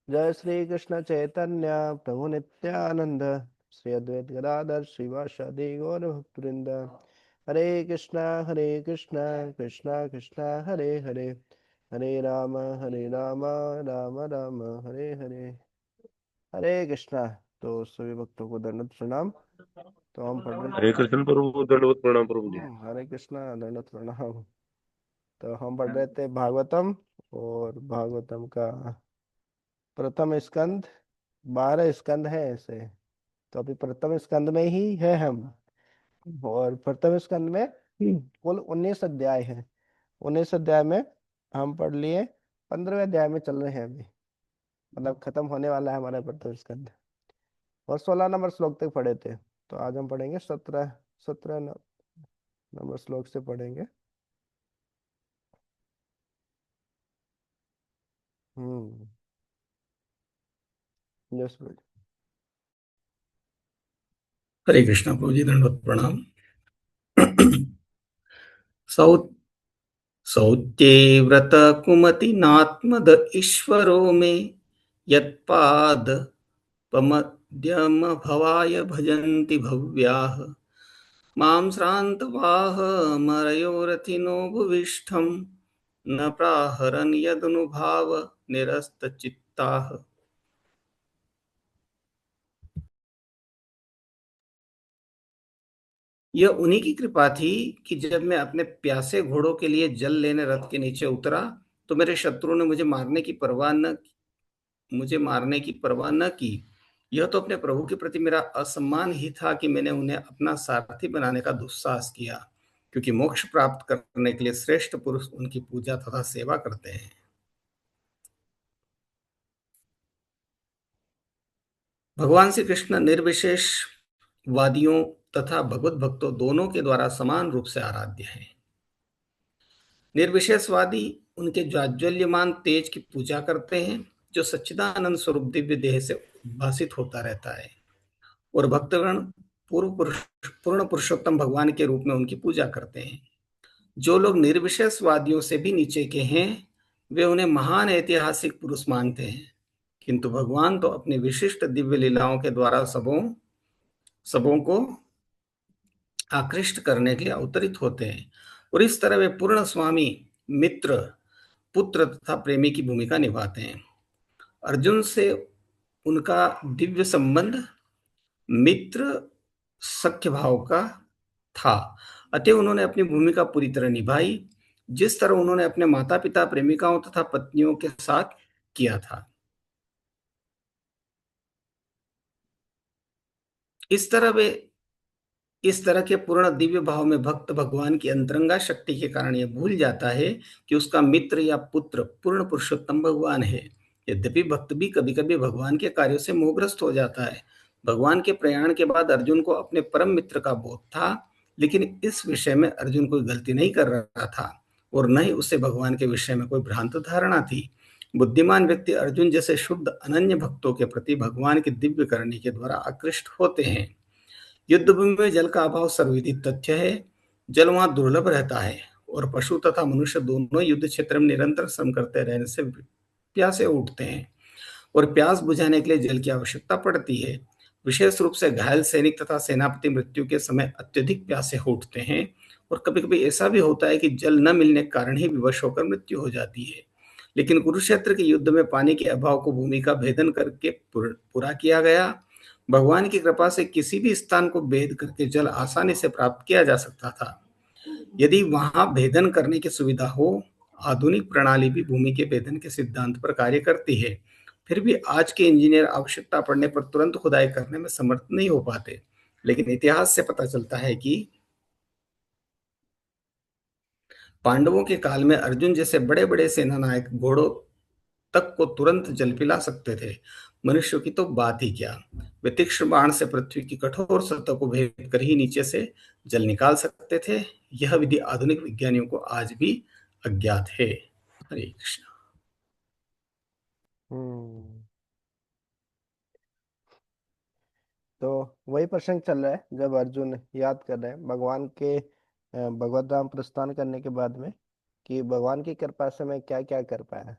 जय श्री कृष्ण चैतन्य प्रभु नित्यानंद, श्री अद्वैत गदाधर श्रीवासादि गौर भक्तवृंद। हरे कृष्णा कृष्णा कृष्णा हरे हरे, हरे राम राम राम हरे हरे। हरे कृष्णा। तो सभी भक्तों को दंडवत प्रणाम। तो हम पढ़ रहे हरे कृष्ण प्रभु, दंडवत प्रणाम प्रभु जी। हरे कृष्णा दंडवत प्रणाम। तो हम पढ़ रहे थे भागवतम, और भागवतम का प्रथम स्कंद। 12 स्कंद है ऐसे। तो अभी प्रथम स्कंद में ही है हम। और प्रथम स्कंद में कुल 19 अध्याय है। 19 अध्याय में हम पढ़ लिए, 15वें अध्याय में चल रहे हैं अभी। मतलब खत्म होने वाला है हमारा प्रथम स्कंद। और 16 नंबर श्लोक तक पढ़े थे। तो आज हम पढ़ेंगे 17 नंबर श्लोक से पढ़ेंगे। हम्म। Yes brother. हरे कृष्णा प्रभु जी, दंडवत प्रणाम। सौ सौत्ये व्रत कुमति नात्मद ईश्वरो मे यत्पाद पमद्यम भवाय भजन्ति भव्याः मां श्रान्तवाः मरयोरथिनो भुविष्ठं न प्राहरन् यदनुभाव निरस्तचित्ताः। यह उन्हीं की कृपा थी कि जब मैं अपने प्यासे घोड़ों के लिए जल लेने रथ के नीचे उतरा तो मेरे शत्रु ने मुझे मारने की परवाह न की। यह तो अपने प्रभु के प्रति मेरा असम्मान ही था कि मैंने उन्हें अपना सारथी बनाने का दुस्साहस किया, क्योंकि मोक्ष प्राप्त करने के लिए श्रेष्ठ पुरुष उनकी पूजा तथा सेवा करते हैं। भगवान श्री कृष्ण निर्विशेष वादियों तथा भगवत भक्तों दोनों के द्वारा समान रूप से आराध्य हैं। निर्विशेषवादी उनके जाज्वल्यमान तेज की पूजा करते हैं, जो सच्चिदानंद स्वरूप दिव्य देह से उद्भासित होता रहता है, और भक्तगण पूर्ण पुरुषोत्तम भगवान के रूप में उनकी पूजा करते हैं। जो लोग निर्विशेषवादियों से भी नीचे के हैं, वे उन्हें महान ऐतिहासिक पुरुष मानते हैं, किंतु भगवान तो अपनी विशिष्ट दिव्य लीलाओं के द्वारा सबों सबों को आकृष्ट करने के लिए अवतरित होते हैं, और इस तरह वे पूर्ण स्वामी, मित्र, पुत्र तथा प्रेमी की भूमिका निभाते हैं। अर्जुन से उनका दिव्य संबंध मित्र सख्य भाव का था, अतः उन्होंने अपनी भूमिका पूरी तरह निभाई, जिस तरह उन्होंने अपने माता पिता, प्रेमिकाओं तथा पत्नियों के साथ किया था। इस तरह वे इस तरह के पूर्ण दिव्य भाव में भक्त भगवान की अंतरंगा शक्ति के कारण यह भूल जाता है कि उसका मित्र या पुत्र पूर्ण पुरुषोत्तम भगवान है। यद्यपि भक्त भी कभी कभी भगवान के कार्यों से मोहग्रस्त हो जाता है। भगवान के प्रयाण के बाद अर्जुन को अपने परम मित्र का बोध था, लेकिन इस विषय में अर्जुन कोई गलती नहीं कर रहा था, और न ही उसे भगवान के विषय में कोई भ्रांत धारणा थी। बुद्धिमान व्यक्ति अर्जुन जैसे शुद्ध अनन्य भक्तों के प्रति भगवान की दिव्य करनी के द्वारा आकृष्ट होते हैं। युद्धभूमि में जल का अभाव सर्वविदित तथ्य है। जल वहां दुर्लभ रहता है, और पशु तथा मनुष्य दोनों युद्ध क्षेत्र में निरंतर श्रम करते रहने से प्यासे उठते हैं, और प्यास बुझाने के लिए जल की आवश्यकता पड़ती है। विशेष रूप से घायल सैनिक तथा सेनापति मृत्यु के समय अत्यधिक प्यासे उठते हैं, और कभी कभी ऐसा भी होता है कि जल न मिलने के कारण ही विवश होकर मृत्यु हो जाती है। लेकिन कुरुक्षेत्र के युद्ध में पानी के अभाव को भूमि का भेदन करके पूरा किया गया। भगवान की कृपा से किसी भी स्थान को भेद करके जल आसानी से प्राप्त किया जा सकता था। यदि वहां भेदन करने की सुविधा हो, आधुनिक प्रणाली भी भूमि के भेदन के सिद्धांत पर कार्य करती है। फिर भी आज के इंजीनियर आवश्यकता पड़ने पर तुरंत खुदाई करने में समर्थ नहीं हो पाते। लेकिन इतिहास से पता चलता है कि पांडवों के काल में अर्जुन जैसे बड़े बड़े सेना नायक घोड़ों तक को तुरंत जल पिला सकते थे। मनुष्यों की तो बात ही क्या, वे तीक्ष्ण बाण से पृथ्वी की कठोर सतह को भेद कर ही नीचे से जल निकाल सकते थे। यह विधि आधुनिक विज्ञानियों को आज भी अज्ञात है। हरे कृष्ण। हम्म। तो वही प्रसंग चल रहा है जब अर्जुन याद कर रहे हैं भगवान के भगवत धाम प्रस्थान करने के बाद में, कि भगवान की कृपा से मैं क्या क्या कर पाया।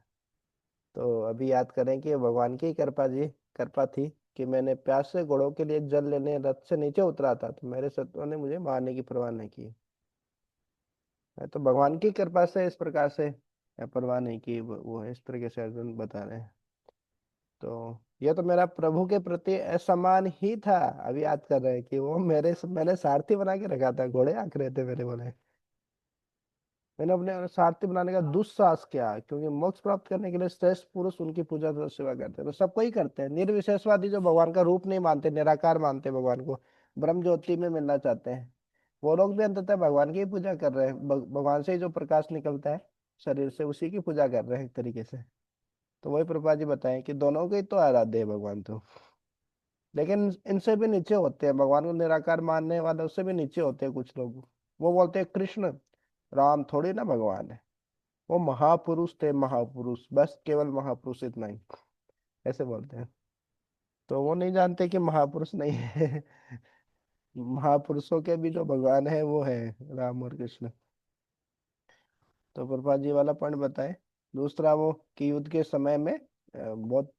तो अभी याद करें कि भगवान की कृपा थी कि मैंने प्यास से घोड़ों के लिए जल लेने रथ से नीचे उतरा था, तो मेरे शत्रुओं ने मुझे मारने की परवाह नहीं की। तो भगवान की कृपा से इस प्रकार से परवाह नहीं की, वो इस तरीके से अर्जुन बता रहे हैं। तो यह तो मेरा प्रभु के प्रति असम्मान ही था। अभी याद कर रहे हैं कि वो मैंने सारथी बना के रखा था, घोड़े आंक रहे थे मेरे, बोले मैंने अपने सारथी बनाने का दुस्साहस किया, क्योंकि मोक्ष प्राप्त करने के लिए श्रेष्ठ पुरुष उनकी पूजा तथा सेवा करते हैं। तो सबको ही करते हैं, निर्विशेषवादी जो भगवान का रूप नहीं मानते, निराकार मानते हैं भगवान को, ब्रह्म ज्योति में मिलना चाहते हैं, वो लोग भी अंततः भगवान की ही पूजा कर रहे हैं। भगवान से ही जो प्रकाश निकलता है शरीर से, उसी की पूजा कर रहे हैं एक तरीके से। तो वही प्रभुपाद जी बताएं कि दोनों के ही तो आराध्य है भगवान तो, लेकिन इनसे भी नीचे होते हैं, भगवान को निराकार मानने वाले उससे भी नीचे होते हैं कुछ लोग। वो बोलते हैं कृष्ण राम थोड़ी ना भगवान है, वो महापुरुष थे, महापुरुष, बस केवल महापुरुष, इतना ही, ऐसे बोलते हैं। तो वो नहीं जानते कि महापुरुष नहीं है। महापुरुषों के भी जो भगवान है वो है राम और कृष्ण। तो प्रभुपाद जी वाला पॉइंट बताए। दूसरा वो कि युद्ध के समय में बहुत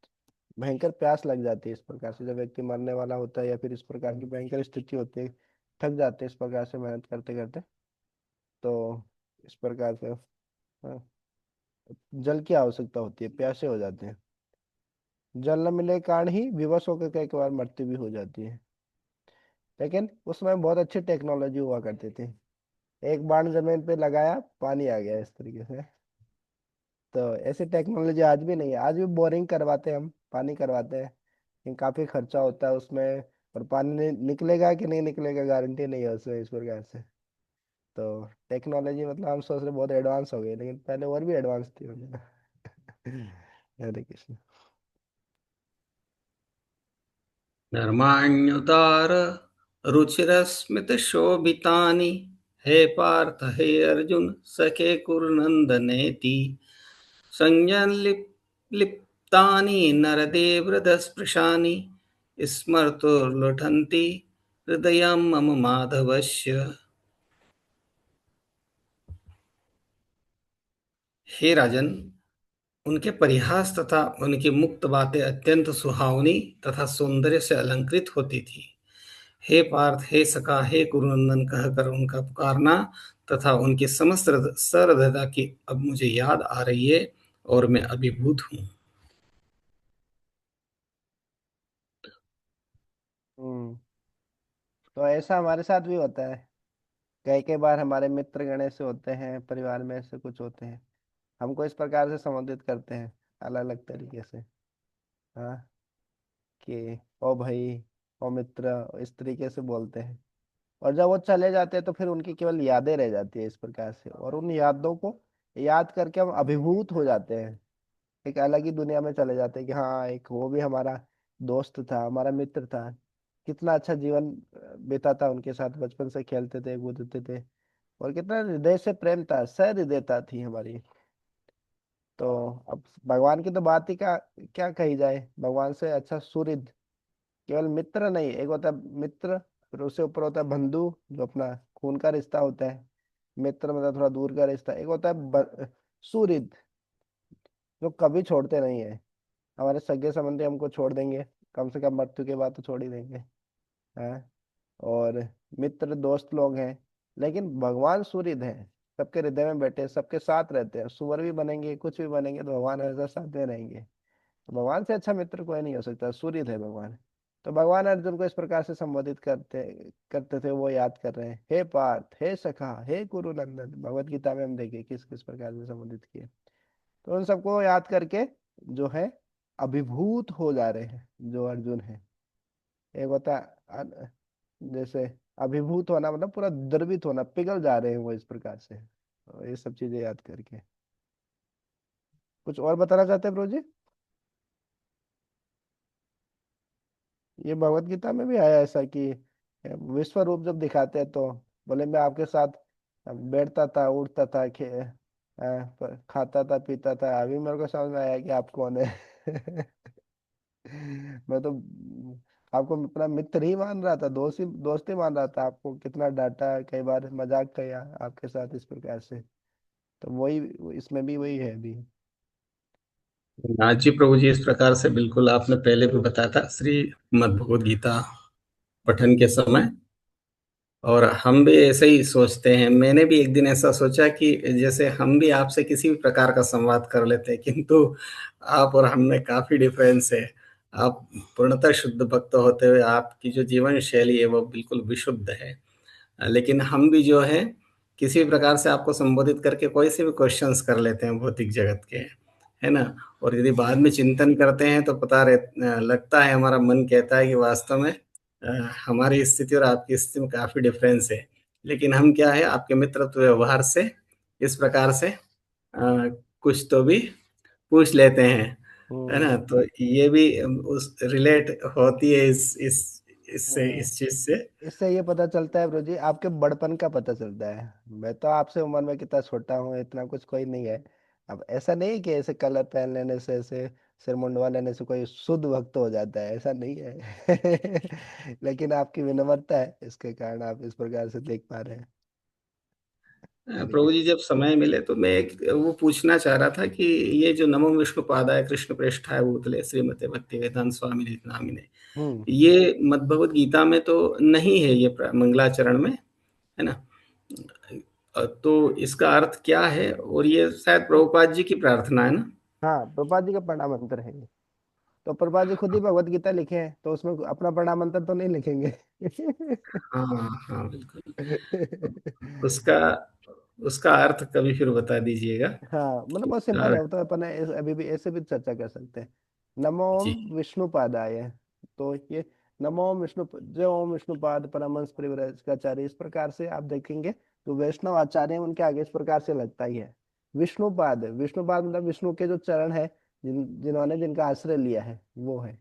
भयंकर प्यास लग जाती है, इस प्रकार से जब व्यक्ति मरने वाला होता है या फिर इस प्रकार की भयंकर स्थिति होती है, थक जाते हैं इस प्रकार से मेहनत करते करते, तो इस प्रकार से जल की आवश्यकता होती है, प्यासे हो जाते हैं। जल न मिले के कारण ही विवश होकर कई बार मृत्यु भी हो जाती है। लेकिन उस समय बहुत अच्छी टेक्नोलॉजी हुआ करती थी, एक बाण जमीन पे लगाया पानी आ गया इस तरीके से। तो ऐसी टेक्नोलॉजी आज भी नहीं है, आज भी बोरिंग करवाते हैं हम, पानी करवाते हैं, लेकिन काफी खर्चा होता है उसमें, और पानी निकलेगा कि नहीं निकलेगा गारंटी नहीं है उसमें, इस प्रकार से। तो टेक्नोलॉजी मतलब हम सोच रहे बहुत एडवांस हो गई, लेकिन पहले और भी एडवांस थी मतलब। हरे कृष्ण। धर्माण्युदार रुचिरस्मितशोभितानि, हे पार्थ हे अर्जुन सखे कुरुनन्दनेति, संज्ञालिप्तानि नरदेवहृदस्पृशानि, स्मर्तुर्लुठन्ति हृदयं मम माधवस्य। हे राजन, उनके परिहास तथा उनकी मुक्त बातें अत्यंत सुहावनी तथा सौंदर्य से अलंकृत होती थी। हे पार्थ, हे सखा, हे कुरुनंदन कहकर उनका पुकारना तथा उनकी समस्त सहृदयता की अब मुझे याद आ रही है और मैं अभिभूत हूँ। हम्म। तो ऐसा हमारे साथ भी होता है, कई कई बार हमारे मित्र गण ऐसे होते हैं, परिवार में ऐसे कुछ होते हैं, हमको इस प्रकार से संबोधित करते हैं अलग अलग तरीके से। हाँ, कि ओ भाई, ओ मित्र, इस तरीके से बोलते हैं। और जब वो चले जाते हैं तो फिर उनकी केवल यादें रह जाती है इस प्रकार से, और उन यादों को याद करके हम अभिभूत हो जाते हैं, एक अलग ही दुनिया में चले जाते हैं कि हाँ, एक वो भी हमारा दोस्त था, हमारा मित्र था, कितना अच्छा जीवन बीता था उनके साथ, बचपन से खेलते थे कूदते थे, और कितना हृदय से प्रेम था, सहृदयता थी हमारी। तो अब भगवान की तो बात ही क्या क्या कही जाए, भगवान से अच्छा सुहृद केवल मित्र नहीं, एक होता है मित्र, फिर उससे ऊपर होता है बंधु, जो अपना खून का रिश्ता होता है। मित्र मतलब थोड़ा दूर का रिश्ता, एक होता है सुहृद, जो कभी छोड़ते नहीं है। हमारे सगे संबंधी हमको छोड़ देंगे, कम से कम मृत्यु के बाद तो छोड़ ही देंगे। हाँ। और मित्र दोस्त लोग हैं, लेकिन भगवान सुहृद हैं, सबके हृदय में बैठे, सबके साथ रहते हैं, सुअर भी बनेंगे कुछ भी बनेंगे तो भगवान हमेशा साथ में रहेंगे। तो भगवान से अच्छा मित्र कोई नहीं हो सकता, सुहृद है भगवान। तो भगवान अर्जुन को इस प्रकार से संबोधित करते करते थे, वो याद कर रहे हैं, हे पार्थ, हे सखा, हे कुरु नंदन, भगवत गीता में हम देखें किस किस प्रकार से संबोधित किए। तो उन सबको याद करके जो है अभिभूत हो जा रहे हैं जो अर्जुन है। एक होता है जैसे अभिभूत होना, मतलब पूरा द्रवित होना, पिघल जा रहे हैं वो इस प्रकार से। और ये सब चीजें याद करके कुछ और बताना चाहते हैं प्रभु जी? ये भगवत गीता में भी आया ऐसा कि विश्व रूप जब दिखाते हैं तो बोले मैं आपके साथ बैठता था, उठता था, खाता था, पीता था, अभी मेरे को समझ में आया कि आप कौन है। मैं तो आपको अपना मित्र ही मान रहा था, दोस्त ही मान रहा था, आपको कितना डांटा, कई बार मजाक किया आपके साथ इस प्रकार से। तो वही इसमें भी वही है अभी। हाँ जी प्रभु जी, इस प्रकार से बिल्कुल आपने पहले भी बताया था श्रीमद् भगवद गीता पठन के समय, और हम भी ऐसे ही सोचते हैं। मैंने भी एक दिन ऐसा सोचा कि जैसे हम भी आपसे किसी भी प्रकार का संवाद कर लेते हैं, किंतु आप और हम में काफी डिफरेंस है। आप पूर्णतः शुद्ध भक्त होते हुए आपकी जो जीवन शैली है वो बिल्कुल विशुद्ध है। लेकिन हम भी जो है किसी भी प्रकार से आपको संबोधित करके कोई से भी क्वेश्चंस कर लेते हैं भौतिक जगत के, है ना। और यदि बाद में चिंतन करते हैं तो लगता है, हमारा मन कहता है कि वास्तव में हमारी स्थिति और आपकी स्थिति में काफी डिफरेंस है। लेकिन हम क्या है, आपके मित्रत्व व्यवहार से इस प्रकार से कुछ तो भी पूछ लेते हैं, है हम्म। ना। तो ये भी उस रिलेट होती है इससे, हाँ, इस चीज से। इससे ये पता चलता है ब्रो जी, आपके बड़पन का पता चलता है। मैं तो आपसे उम्र में कितना छोटा हूँ, इतना कुछ कोई नहीं है। अब ऐसा नहीं कि ऐसे कलर पहन लेने से, ऐसे सिर मुंडवा लेने से कोई शुद्ध भक्त हो जाता है, ऐसा नहीं है। लेकिन आपकी विनम्रता है, इसके कारण आप इस प्रकार से देख पा रहे हैं। चलिए। प्रभु जी, जब समय मिले तो मैं एक वो पूछना चाह रहा था कि ये जो नमो विष्णु पादाय कृष्ण प्रेष्ठाय भूतले श्रीमते भक्ति वेदांत स्वामी नामिने, हम्म। ये मद्भगवत गीता में तो नहीं है, ये मंगलाचरण में, है ना। तो इसका अर्थ क्या है? और ये शायद प्रभुपाद जी की प्रार्थना है ना। हाँ, प्रभुपाद जी का प्रणाम मंत्र है ये। तो प्रभुपाद जी खुद ही भगवत गीता लिखे हैं, तो उसमें अपना प्रणाम मंत्र तो नहीं लिखेंगे। हाँ हाँ, बिल्कुल। उसका उसका अर्थ कभी फिर बता दीजिएगा। हाँ, मतलब बहुत सिंपल है, अर्थ। वो तो अपन अभी भी ऐसे भी चर्चा कर सकते हैं। नमो ओम जी। विष्णुपादाय। तो ये नमो ओम विष्णु, जय ओम विष्णुपाद परमहंस परिव्राजकाचार्य, इस प्रकार से आप देखेंगे तो वैष्णव आचार्य हैं, उनके आगे इस प्रकार से लगता ही है। विष्णुपाद, विष्णुपाद मतलब विष्णु के जो चरण है, जिन्होंने जिनका आश्रय लिया है वो है।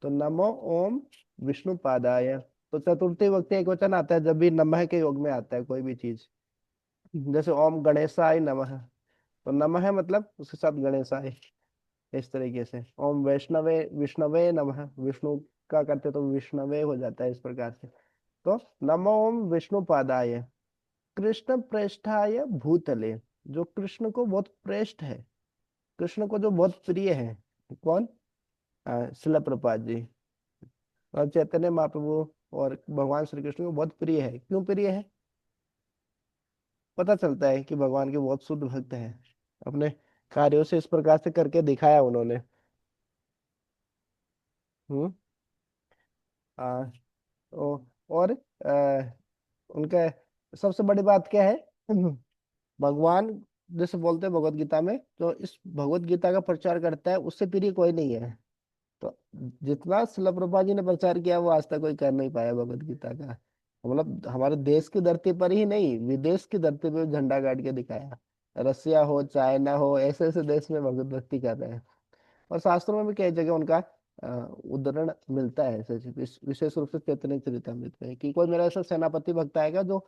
तो नमो ओम विष्णुपादाय। तो चतुर्थी विभक्ति एक वचन आता है जब भी नमः के योग में आता है कोई भी चीज। जैसे ओम गणेशाय नमः, तो नमः मतलब उसके साथ गणेशाय। इस तरीके से ओम वैष्णवे विष्णवे नमः, विष्णु का करते तो विष्णवे हो जाता है इस प्रकार से। तो नमो ओम विष्णु पादाय कृष्ण प्रेष्ठाय भूतले, जो कृष्ण को बहुत प्रेष्ठ है, कृष्ण को जो बहुत प्रिय है। कौन? शिला प्रपात जी। और चैतन्य महाप्रभु और भगवान श्री कृष्ण को बहुत प्रिय है। क्यों प्रिय है? पता चलता है कि भगवान के बहुत शुद्ध भक्त हैं, अपने कार्यों से इस प्रकार से करके दिखाया उन्होंने। हम्म। आ, और उनका सबसे बड़ी बात क्या है? भगवान जैसे बोलते हैं भगवत गीता में, जो इस भगवत गीता का प्रचार करता है उससे प्रिय कोई नहीं है। तो जितना शिला प्रभुपाद जी ने प्रचार किया वो आज तक कोई कर नहीं पाया भगवत गीता का। मतलब हमारे देश की धरती पर ही नहीं, विदेश की धरती पे भी झंडा गाड़ के दिखाया। रसिया हो, चाइना हो, ऐसे ऐसे देश में भगवत भक्ति कर रहे हैं। और शास्त्रों में भी कई जगह उनका उदाहरण मिलता है ऐसे, विशेष रूप से चैतन्य चरितमृत में, कि कोई मेरा ऐसा सेनापति भक्त आएगा जो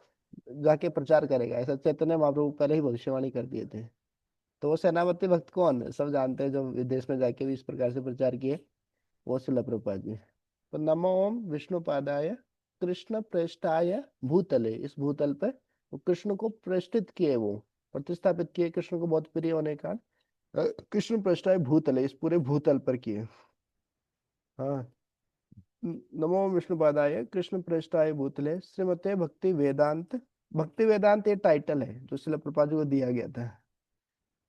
जाके प्रचार करेगा, ऐसा चैतन्य महाप्रभु पहले ही भविष्यवाणी कर दिए थे। तो वो सेनापति भक्त कौन, सब जानते हैं, जो विदेश में जाके भी इस प्रकार से प्रचार किए, वो शिला प्रभुपाद जी। तो नमो ओम विष्णु पादाय कृष्ण प्रेष्ठाय भूतले, इस भूतल पे वो कृष्ण को प्रेष्ठित किए, वो प्रतिस्थापित किए, कृष्ण को बहुत प्रिय होने का कृष्ण प्रेष्ठाय भूतले, इस पूरे भूतल पर किए। हाँ। नमो विष्णुपादाय कृष्ण प्रेष्ठाय भूतले श्रीमते भक्ति वेदांत। भक्ति वेदांत ये टाइटल है जो शिला प्रभुपाद जी को दिया गया था।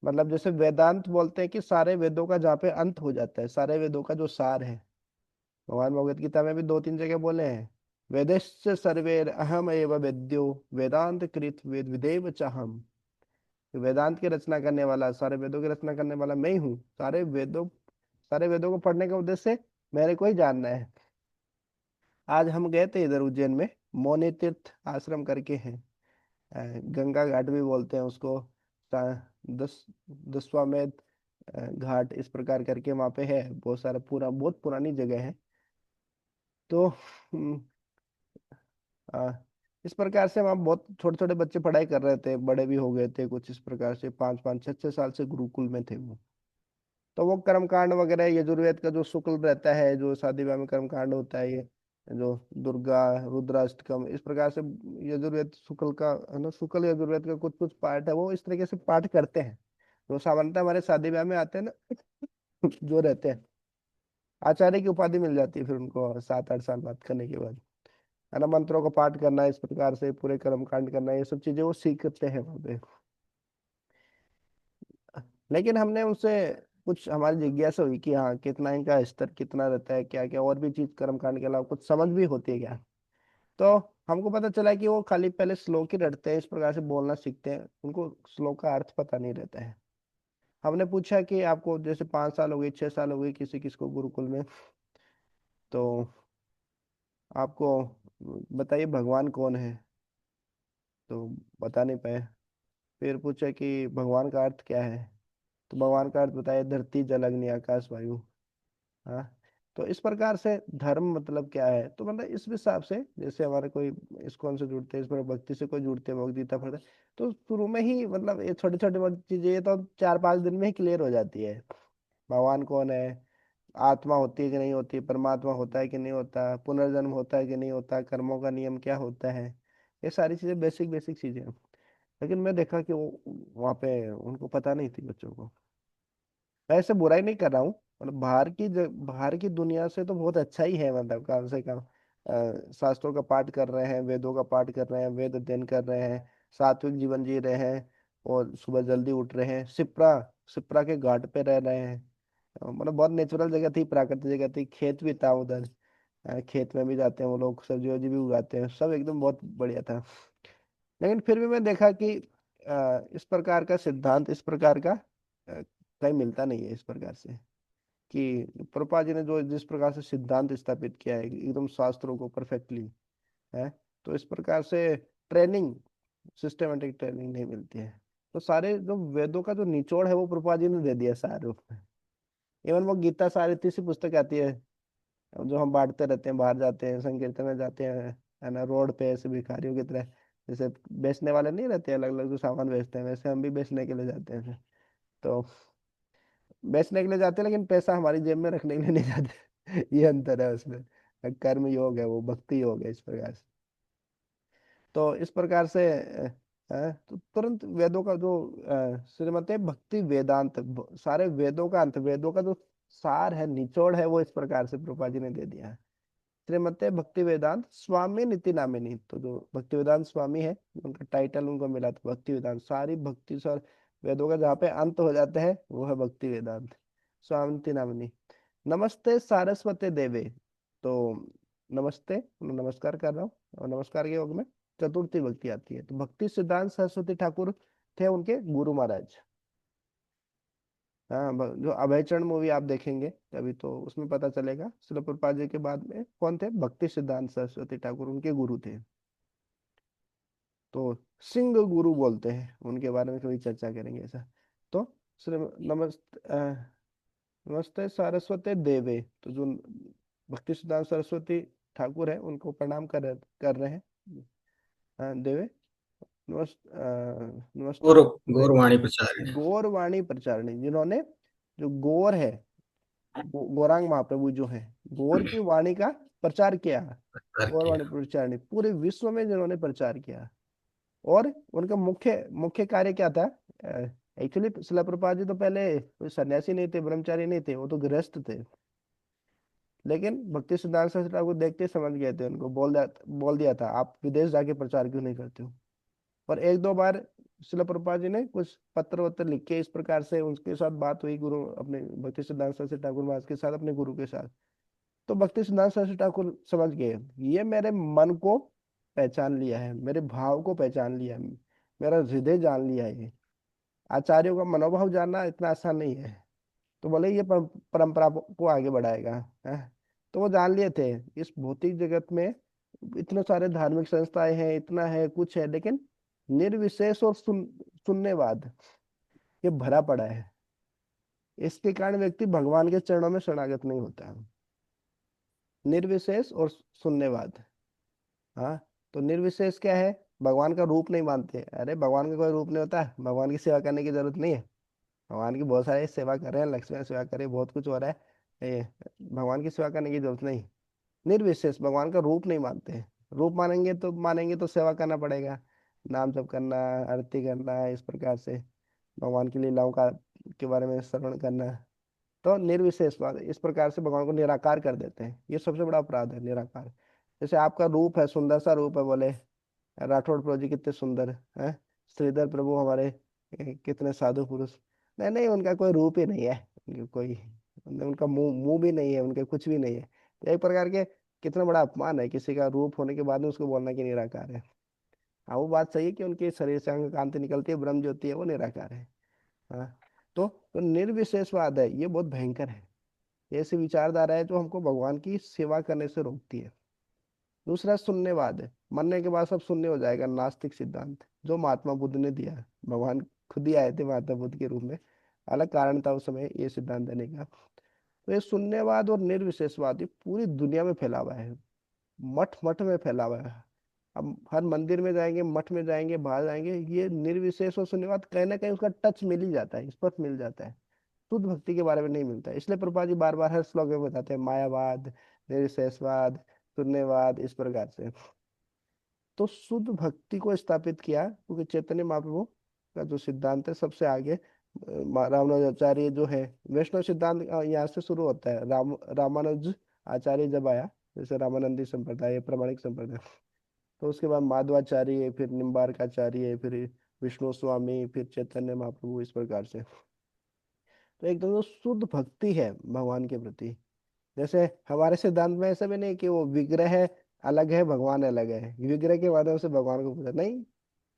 मतलब जैसे वेदांत बोलते हैं कि सारे वेदों का जहाँ पे अंत हो जाता है, सारे वेदों का जो सार है। भगवान भगवत गीता में भी दो तीन जगह बोले हैं, वेदस्य सर्वे अहम एव वेद्यो वेदांत कृत वेद विदेव चाहम। वेदांत की रचना करने वाला, सारे वेदों की रचना करने वाला मैं ही हूँ। सारे वेदों को पढ़ने का उद्देश्य मेरे को ही जानना है। आज हम गए थे इधर उज्जैन में, मौनी तीर्थ आश्रम करके हैं, गंगा घाट भी बोलते हैं उसको, 10वां घाट इस प्रकार करके वहाँ पे है। बहुत सारा पूरा बहुत पुरानी जगह है। तो आ, इस प्रकार से वहाँ बहुत छोटे छोटे बच्चे पढ़ाई कर रहे थे, बड़े भी हो गए थे कुछ, इस प्रकार से 5 5 6 6 साल से गुरुकुल में थे वो। तो वो कर्मकांड वगैरह यजुर्वेद का जो शुक्ल रहता है, जो शादी विवाह में कर्मकांड होता है, ये जो दुर्गा रुद्राष्टकम इस प्रकार से यजुर्वेद शुक्ल का है ना, शुक्ल यजुर्वेद का कुछ कुछ पाठ है, वो इस तरीके से पाठ करते हैं। जो सामान्यतः हमारे शादी विवाह में आते हैं ना, जो रहते हैं, आचार्य की उपाधि मिल जाती है फिर उनको 7-8 साल बात करने के बाद, है ना। मंत्रों का पाठ करना, इस प्रकार से पूरे कर्म कांड करना, ये सब चीजें वो सीखते हैं वहां पे। लेकिन हमने उनसे कुछ, हमारी जिज्ञासा हुई कि हाँ कितना इनका स्तर कितना रहता है, क्या क्या और भी चीज कर्म कांड के अलावा कुछ समझ भी होती है क्या। तो हमको पता चला कि वो खाली पहले श्लोक ही रटते हैं, इस प्रकार से बोलना सीखते हैं, उनको श्लोक का अर्थ पता नहीं रहता है। हमने पूछा कि आपको जैसे 5 साल हो गए, 6 साल हो गए किसी किसको गुरुकुल में, तो आपको बताइए भगवान कौन है, तो बता नहीं पाए। फिर पूछा कि भगवान का अर्थ क्या है, तो भगवान का अर्थ बताया, धरती जल अग्नि आकाश वायु। हाँ। तो इस प्रकार से धर्म मतलब क्या है, तो मतलब इस हिसाब से जैसे हमारे कोई इस्कॉन से जुड़ते हैं, इस पर भक्ति से कोई जुड़ते हैं, भगवदगीता पढ़ते हैं, तो शुरू में ही मतलब ये छोटी छोटी चीजें ये तो 4-5 दिन में ही क्लियर हो जाती है। भगवान कौन है, आत्मा होती है कि नहीं होती, परमात्मा होता है कि नहीं होता, पुनर्जन्म होता है कि नहीं होता, कर्मों का नियम क्या होता है, ये सारी चीजें बेसिक बेसिक चीजें हैं। लेकिन मैं देखा कि वो वहाँ पे उनको पता नहीं थी बच्चों को। मैं ऐसे बुराई नहीं कर रहा हूँ, मतलब बाहर की दुनिया से तो बहुत अच्छा ही है, मतलब कम से कम शास्त्रों का पाठ कर रहे हैं, वेदों का पाठ कर रहे हैं, वेद अध्ययन कर रहे हैं, सात्विक जीवन जी रहे हैं, और सुबह जल्दी उठ रहे हैं, सिप्रा सिप्रा के घाट पे रह रहे हैं। मतलब बहुत नेचुरल जगह थी, प्राकृतिक जगह थी, खेत भी था उधर। खेत में भी जाते हैं वो लोग, सब्जी वब्जी भी उगाते हैं, सब एकदम बहुत बढ़िया था। लेकिन फिर भी मैं देखा कि इस प्रकार का सिद्धांत, इस प्रकार का कहीं मिलता नहीं है, इस प्रकार से कि प्रभुपाद जी ने जो जिस प्रकार से सिद्धांत स्थापित किया है एकदम शास्त्रों को परफेक्टली, है, तो इस प्रकार से ट्रेनिंग, सिस्टमेटिक ट्रेनिंग नहीं मिलती है। तो सारे जो वेदों का जो निचोड़ है वो प्रभुपाद जी ने दे दिया सारे रूप में। इवन वो गीता सारथी सी पुस्तक आती है, जो हम बांटते रहते हैं, बाहर जाते हैं, संकीर्तन में जाते हैं, है ना, रोड पे ऐसे भिखारियों की तरह, जैसे बेचने वाले नहीं रहते अलग अलग जो सामान बेचते हैं, वैसे हम भी बेचने के लिए जाते हैं। तो बेचने के लिए जाते हैं लेकिन पैसा हमारी जेब में रखने के लिए नहीं जाते। ये अंतर है उसमें। कर्म योग है वो, भक्ति योग है, इस प्रकार से। तो इस प्रकार से तो तुरंत वेदों का जो श्रीमते भक्ति वेदांत, सारे वेदों का अंत, वेदों का जो सार है, निचोड़ है, वो इस प्रकार से प्रभुपाद जी ने दे दिया है। श्रीमते भक्ति वेदांत स्वामी नीति नामिनी, तो जो भक्ति वेदांत स्वामी है, उनका टाइटल उनको मिला था भक्ति वेदांत, सारी भक्ति सार वेदों का जहाँ पे अंत हो जाता है वो है भक्ति वेदांत स्वामी नीति नामिनी। नमस्ते सारस्वते देवे, तो नमस्ते, मैं नमस्कार कर रहा हूँ, और नमस्कार के योग में चतुर्थी भक्ति आती है, तो भक्ति सिद्धांत सरस्वती ठाकुर थे उनके गुरु महाराज। हाँ, जो अभय चरण मूवी आप देखेंगे तभी तो उसमें पता चलेगा, शिल प्रभुपाद जी के बाद में कौन थे, भक्ति सिद्धांत सरस्वती ठाकुर उनके गुरु थे। तो सिंह गुरु बोलते हैं उनके बारे में, कभी चर्चा करेंगे ऐसा। तो श्री नमस्ते सारस्वती देवे, तो जो भक्ति सिद्धांत सरस्वती ठाकुर है उनको प्रणाम कर रहे हैं। देवे, नमस्ते गौर सारस्वती गौरवाणी देवे, प्रचारिणी। गौरवाणी प्रचारिणी, जिन्होंने, जो गौर है, गौरांग महाप्रभु जो है, गौर की वाणी का प्रचार किया, प्रचार गौरवाणी किया। प्रचारिणी पूरे विश्व में जिन्होंने प्रचार किया। और उनका मुख्य मुख्य कार्य क्या था, एक्चुअली शिला प्रभुपाद जी तो पहले कोई सन्यासी नहीं थे, ब्रह्मचारी नहीं थे, वो तो गृहस्थ थे। लेकिन भक्ति सिद्धांत सरस्वती ठाकुर देखते ही समझ गए थे, उनको बोल दिया था, आप विदेश जाके प्रचार क्यों नहीं करते हो। और एक दो बार शिला प्रभुपाद जी ने कुछ पत्र वत्र लिख के, इस प्रकार से उनके साथ बात हुई, गुरु अपने भक्ति सिद्धांत सरस्वती ठाकुर महाराज के साथ, अपने गुरु के साथ। तो भक्ति सिद्धांत सरस्वती ठाकुर समझ गए, ये मेरे मन को पहचान लिया है, मेरे भाव को पहचान लिया है, मेरा हृदय जान लिया है। ये आचार्यों का मनोभाव जानना इतना आसान नहीं है। तो बोले ये परंपरा को आगे बढ़ाएगा, है। तो वो जान लिए थे, इस भौतिक जगत में इतने सारे धार्मिक संस्थाएं हैं, इतना है कुछ है, लेकिन निर्विशेष और शून्यवाद ये भरा पड़ा है। इसके कारण व्यक्ति भगवान के चरणों में शरणागत नहीं होता। निर्विशेष और शून्यवाद। हाँ। तो निर्विशेष क्या है, भगवान का रूप नहीं मानते, अरे भगवान का कोई रूप नहीं होता, भगवान की सेवा करने की जरूरत नहीं है, भगवान की बहुत सारी सेवा कर रहे हैं, लक्ष्मण सेवा करे, बहुत कुछ हो रहा है, भगवान की सेवा करने की जरूरत नहीं। निर्विशेष भगवान का रूप नहीं मानते हैं। रूप मानेंगे तो सेवा करना पड़ेगा, नाम जप करना, आरती करना, इस प्रकार से भगवान की लीलाओं का के बारे में श्रवण करना। तो निर्विशेषवाद, इस प्रकार से भगवान को निराकार कर देते हैं। ये सबसे बड़ा अपराध है, निराकार। जैसे आपका रूप है, सुंदर सा रूप है, बोले राठौड़ प्रभु जी कितने सुंदर हैं, श्रीधर प्रभु हमारे कितने साधु पुरुष। नहीं नहीं, उनका कोई रूप ही नहीं है, उनके कोई, उनका मुंह मुंह भी नहीं है, उनके कुछ भी नहीं है। तो एक प्रकार के कितना बड़ा अपमान है किसी का रूप होने के बाद में उसको बोलना कि निराकार है। हाँ, वो बात सही है कि उनके शरीर से अंग कांति निकलती है, ब्रह्म ज्योति है, वो निराकार है। हाँ। तो निर्विशेषवाद है, ये बहुत भयंकर है। ये ऐसी विचारधारा है जो हमको भगवान की सेवा करने से रोकती है। दूसरा शून्यवाद है, मरने के बाद सब शून्य हो जाएगा, नास्तिक सिद्धांत जो महात्मा बुद्ध ने दिया है। भगवान खुद ही आए थे महात्मा बुद्ध के रूप में, अलग कारण था उस समय ये सिद्धांत देने का। तो ये शून्यवाद और निर्विशेषवाद ये पूरी दुनिया में फैला हुआ है, मठ मठ में फैला हुआ है। अब हर मंदिर में जाएंगे, मठ में जाएंगे, बाहर जाएंगे, ये निर्विशेष और शून्यवाद कहीं ना कहीं उसका टच मिल ही जाता है, स्पर्श मिल जाता है। शुद्ध भक्ति के बारे में नहीं मिलता है। इसलिए प्रभुपाद जी बार बार हर श्लोक में बताते हैं मायावाद, निर्विशेषवाद, शून्यवाद, इस प्रकार से। तो शुद्ध भक्ति को स्थापित किया, क्योंकि चैतन्य महाप्रभु का जो सिद्धांत है सबसे आगे रामानुजाचार्य जो है, वैष्णव सिद्धांत यहाँ से शुरू होता है। रामानुज आचार्य जब आया, जैसे रामानंदी संप्रदाय, प्रामाणिक संप्रदाय, तो उसके बाद माधवाचार्य, फिर निम्बार्काचार्य, फिर विष्णु स्वामी, फिर चैतन्य महाप्रभु, इस प्रकार से। तो एकदम जो शुद्ध भक्ति है भगवान के प्रति। जैसे हमारे सिद्धांत में ऐसा भी नहीं कि वो विग्रह अलग है, भगवान अलग है, विग्रह के माध्यम से भगवान को पूजा नहीं।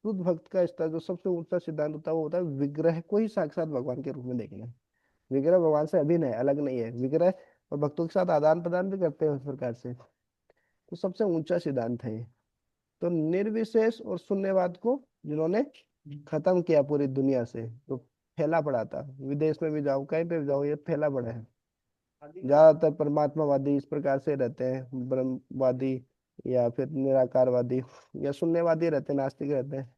शुद्ध भक्त का स्तर जो सबसे ऊंचा सिद्धांत होता है वो होता है विग्रह को ही साक्षात भगवान के रूप में देखना है। विग्रह भगवान से अभिन्न है, अलग नहीं है विग्रह, और भक्तों के साथ आदान प्रदान भी करते हैं उस प्रकार से। तो सबसे ऊंचा सिद्धांत है ये। तो निर्विशेष और शून्यवाद को जिन्होंने खत्म किया पूरी दुनिया से, तो फैला पड़ा था, विदेश में भी जाओ, कहीं पे भी जाओ, ये फैला पड़ा है। ज्यादातर परमात्मावादी इस प्रकार से रहते हैं, ब्रह्मवादी या फिर निराकारवादी या शून्यवादी रहते हैं, नास्तिक रहते हैं।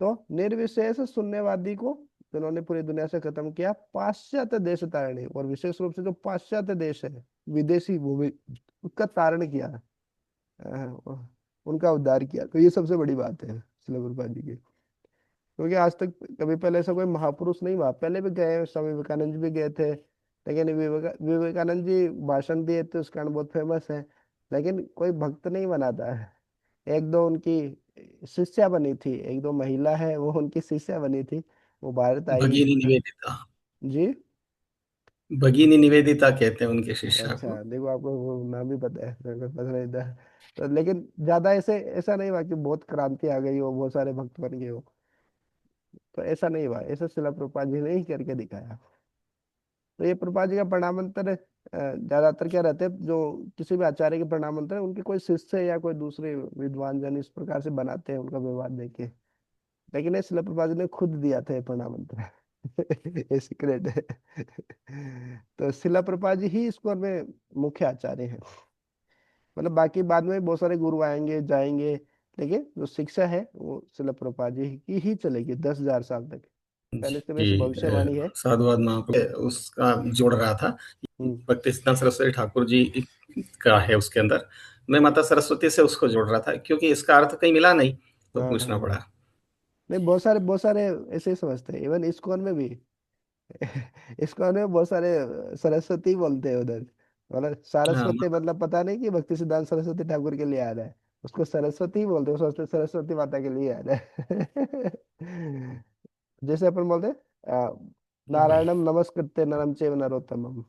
तो निर्विशेष शून्यवादी को जिन्होंने पूरी दुनिया से खत्म किया, पाश्चात्य देश तारणी, और विशेष रूप से जो पाश्चात्य देश है, विदेशी भूमि, उसका तारण किया, उनका उद्धार किया। तो ये सबसे बड़ी बात है श्रील प्रभुपाद जी की। क्योंकि आज तक कभी पहले ऐसा कोई महापुरुष नहीं हुआ। पहले भी गए, स्वामी विवेकानंद जी भी गए थे, लेकिन विवेकानंद जी भाषण दिए थे, उस कारण बहुत फेमस है, लेकिन कोई भक्त नहीं बना था। एक दो उनकी शिष्या बनी थी, एक दो महिला है वो उनकी शिष्या बनी थी, वो भारत आई। भगिनी निवेदिता, जी। भगिनी निवेदिता कहते हैं उनके शिष्या को। अच्छा, देखो आपको वो नाम भी पता है, मेरे को पता नहीं था। तो लेकिन ज्यादा ऐसे ऐसा नहीं हुआ कि बहुत क्रांति आ गई हो, बहुत सारे भक्त बन गए हो। तो ऐसा नहीं हुआ, ऐसा शिला प्रभुपाद जी ने ही करके दिखाया। तो ये प्रभुपाद जी का प्रणामांतर ज्यादातर क्या रहते हैं, जो किसी भी आचार्य के प्रणामांतर उनके कोई शिष्य या कोई दूसरे विद्वान जन इस प्रकार से बनाते हैं उनका व्यवहार देख के। लेकिन ये शिला प्रभुपाद जी ने खुद दिया था ये प्रणामांतर। ये सीक्रेट है। तो शिला प्रभुपाद जी ही इसको में मुख्य आचार्य हैं। मतलब बाकी बाद में बहुत सारे गुरु आएंगे जाएंगे, लेकिन जो शिक्षा है वो शिला प्रभुपाद जी की ही चलेगी 10,000 साल तक। पहले से वैसी जी, भविष्यवाणी है। साधुवाद महाप्रभु उसका जोड़ रहा था। हम्म। भक्ति सिद्धांत सरस्वती ठाकुर जी का है उसके अंदर। मैं माता सरस्वती से उसको जोड़ रहा था, क्योंकि इसका अर्थ कहीं मिला नहीं, तो हाँ पूछना हाँ। पड़ा। नहीं, बहुत सारे ऐसे ही समझते हैं, इवन इस्कॉन में भी। इस्कॉन में बहुत सारे सरस्वती बोलते हैं उधर। मतलब हाँ, सारस्वती मतलब पता नहीं कि भक्ति सिद्धांत सरस्वती ठाकुर के लिए आ रहा है, उसको सरस्वती ही बोलते हैं, वो सोचते हैं सरस्वती माता के लिए आ रहा है। जैसे अपन बोलते हैं वही। नारायणम नमस्कृत्य नरम चैव नरोत्तमम,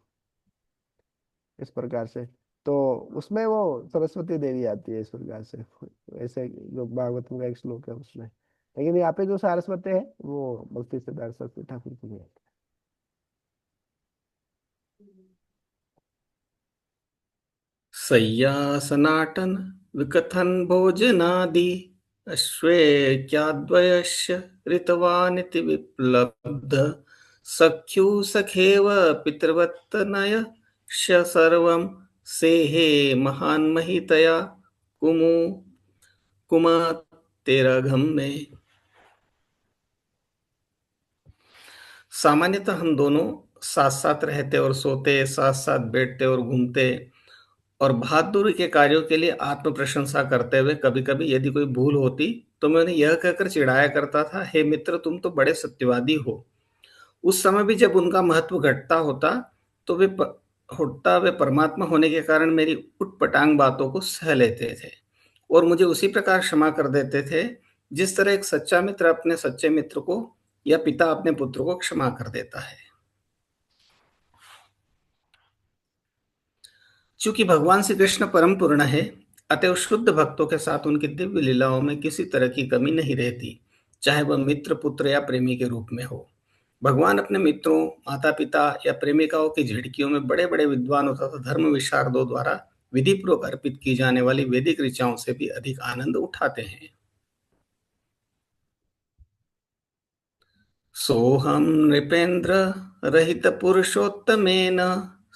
इस प्रकार से। तो उसमें वो सरस्वती देवी आती है इस प्रकार से, ऐसे जो भागवत का एक श्लोक है उसमें। लेकिन यहाँ पे जो सारस्वती है वो भक्ति सिद्धार्थ सरस्वती ठाकुर की है। सय्यासनाटन विकथन भोजनादि अश्वेक्याद्वयस्य ऋतवानिति विप्लब्ध सख्यु सखेव पितृवत्तनय सर्वं सेहे महान्महितया कुमु कुमातेरघम में। सामान्यतः हम दोनों साथ साथ रहते और सोते, साथ साथ बैठते और घूमते, और बहादुरी के कार्यों के लिए आत्म प्रशंसा करते हुए कभी कभी यदि कोई भूल होती तो मैं उन्हें यह कहकर चिढ़ाया करता था, हे मित्र तुम तो बड़े सत्यवादी हो। उस समय भी जब उनका महत्व घटता होता तो वे परमात्मा होने के कारण मेरी उटपटांग बातों को सह लेते थे और मुझे उसी प्रकार क्षमा कर देते थे जिस तरह एक सच्चा मित्र अपने सच्चे मित्र को या पिता अपने पुत्र को क्षमा कर देता है। चूंकि भगवान श्री कृष्ण परम पूर्ण है, अतएव शुद्ध भक्तों के साथ उनकी दिव्य लीलाओं में किसी तरह की कमी नहीं रहती, चाहे वह मित्र, पुत्र या प्रेमी के रूप में हो। भगवान अपने मित्रों, माता पिता या प्रेमिकाओं की झिड़कियों में बड़े बड़े विद्वानों तथा धर्म विशारदों द्वारा विधि पूर्वक अर्पित की जाने वाली वैदिक ऋचाओं से भी अधिक आनंद उठाते हैं। सोहम नृपेन्द्र रहित पुरुषोत्तमेन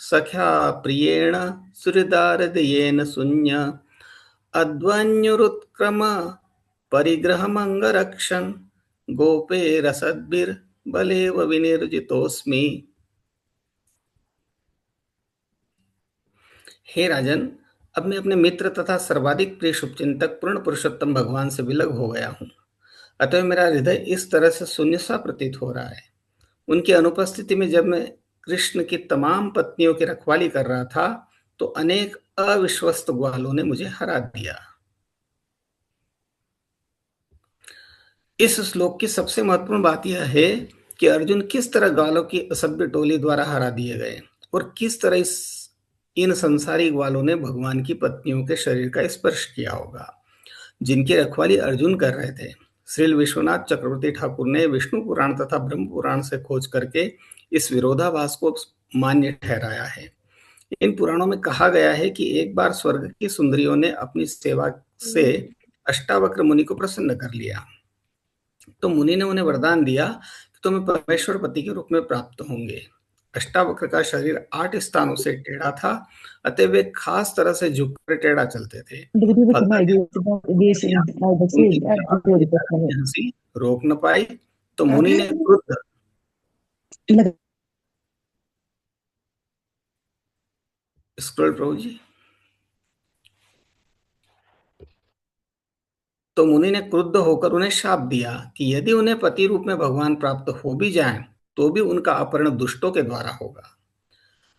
सख्या प्रियेण सुहृदारदयेन शून्य अध्वन्युरुत्क्रम परिग्रहमङ्गरक्षन् गोपे रसद्भिर्बलेव विनिर्जितोऽस्मि। हे राजन, अब मैं अपने मित्र तथा सर्वाधिक प्रिय शुभचिंतक पूर्ण पुरुषोत्तम भगवान से विलग हो गया हूँ। अतः मेरा हृदय इस तरह से शून्य सा प्रतीत हो रहा है। उनकी अनुपस्थिति में जब मैं कृष्ण की तमाम पत्नियों की रखवाली कर रहा था, तो अनेक अविश्वस्त ग्वालों ने मुझे हरा दिया। इस श्लोक की सबसे महत्वपूर्ण बात यह है कि अर्जुन किस तरह ग्वालों की असभ्य टोली द्वारा हरा दिए गए और किस तरह इन संसारी ग्वालों ने भगवान की पत्नियों के शरीर का स्पर्श किया होगा, जिनकी रखवाली अर्जुन कर रहे थे। श्रील विश्वनाथ चक्रवर्ती ठाकुर ने विष्णु पुराण तथा ब्रह्म पुराण से खोज करके इस विरोधाभास को मान्य ठहराया है। इन पुराणों में कहा गया है कि एक बार स्वर्ग की सुंदरियों ने अपनी सेवा से अष्टावक्र मुनि को प्रसन्न कर लिया, तो मुनि ने उन्हें वरदान दिया कि तुम्हें परमेश्वर पति के रूप में प्राप्त होंगे। अष्टावक्र का शरीर 8 स्थानों से टेढ़ा था, अतः वे खास तरह से झुककर टेढ़ा चलते थे। हंसी रोक न पाई, तो मुनि ने क्रुद्ध स्क्रॉल प्रभु जी, तो मुनि ने क्रुद्ध होकर उन्हें शाप दिया कि यदि उन्हें पति रूप में भगवान प्राप्त हो भी जाएं, तो भी उनका अपहरण दुष्टों के द्वारा होगा।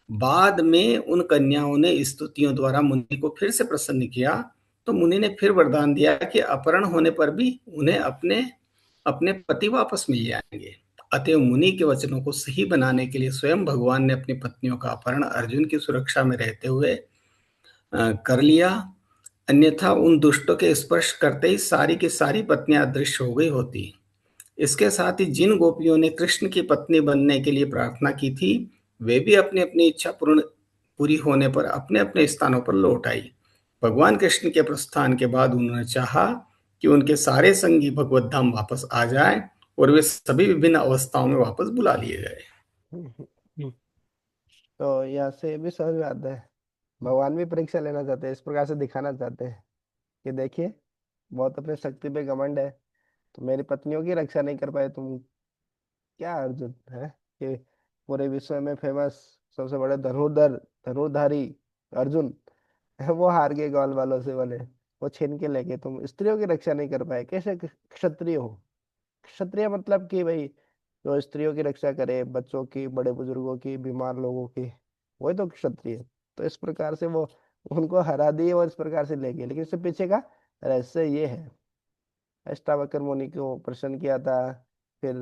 बाद में उन कन्याओं ने स्तुतियों द्वारा मुनि को फिर से प्रसन्न किया, तो मुनि ने फिर वरदान दिया कि अपहरण होने पर भी उन्हें अपने अपने पति वापस मिल जाएंगे। अतएव मुनि के वचनों को सही बनाने के लिए स्वयं भगवान ने अपनी पत्नियों का अपहरण अर्जुन की सुरक्षा में रहते हुए कर लिया, अन्यथा उन दुष्टों के स्पर्श करते ही सारी की सारी पत्नियां अदृश्य हो गई होती। इसके साथ ही जिन गोपियों ने कृष्ण की पत्नी बनने के लिए प्रार्थना की थी, वे भी अपनी अपनी इच्छा पूरी होने पर अपने अपने स्थानों पर लौट आई। भगवान कृष्ण के प्रस्थान के बाद उन्होंने चाहा कि उनके सारे संगी भगवत धाम वापस आ जाएं और वे सभी विभिन्न अवस्थाओं में वापस बुला लिए गए। तो यहाँ से ये भी समझ में आता है, भगवान भी परीक्षा लेना चाहते हैं, इस प्रकार से दिखाना चाहते हैं कि देखिए बहुत अपने शक्ति पे घमंड है, तो मेरी पत्नियों की रक्षा नहीं कर पाए तुम, क्या अर्जुन है कि पूरे विश्व में फेमस सबसे बड़े धनुर्धारी अर्जुन वो हार गए ग्वाल वालों से, बोले वो छीन के लेके तुम स्त्रियों की रक्षा नहीं कर पाए, कैसे क्षत्रिय हो? क्षत्रिय मतलब कि भाई जो स्त्रियों की रक्षा करे, बच्चों की, बड़े बुजुर्गों की, बीमार लोगों की, वही तो क्षत्रिय। तो इस प्रकार से वो उनको हरा दिए और इस प्रकार से ले गए, लेकिन इससे पीछे का रहस्य ये है, अष्टावक्र मुनि को प्रसन्न किया था, फिर